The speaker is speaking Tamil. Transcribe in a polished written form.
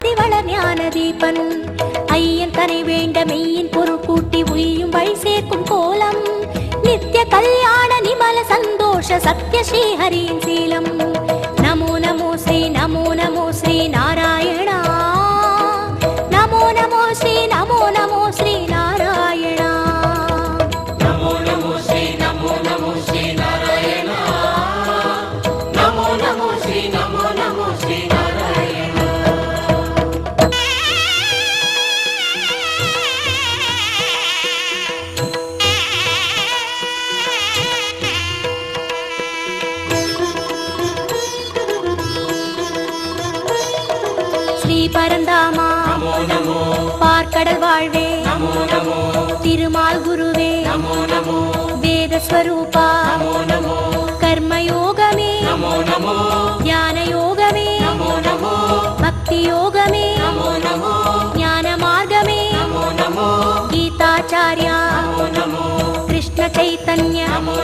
அதிவள ஞான தீபன் ஐயன் தனை வேண்ட மெய்யின் பொருள் கூட்டி உய்யும் வழி சேர்க்கும் கோலம் நித்திய கல்யாண நிமல சந்தோஷ சத்ய ஸ்ரீஹரியின் சீலம் நமோ நமோ ஸ்ரீ நமோ நமோ ஸ்ரீ நாராயணா நமோ நமோ ஸ்ரீ நமோ நமோ ஸ்ரீ நாராயணா நமோ நமோ ஸ்ரீ நமோ நமோ ஸ்ரீ நாராயணா நமோ நமோ ஸ்ரீ நமோ நமோ ஸ்ரீ நாராயணா ஸ்ரீ பரந்தாமா நமோ நமோ பார்க்கடல் வாழ்வே நமோ நமோ திருமால் குருவே நமோ நமோ வேதஸ்வரூபா நமோ நமோ கர்மயோகமே நமோ நமோ ஞான யோகமே நமோ நமோ பக்தி யோகமே நமோ நமோ ஞான மார்கமே நமோ நமோ கீதாச்சார்யா நமோ நமோ கிருஷ்ண சைத்தன்ய நமோ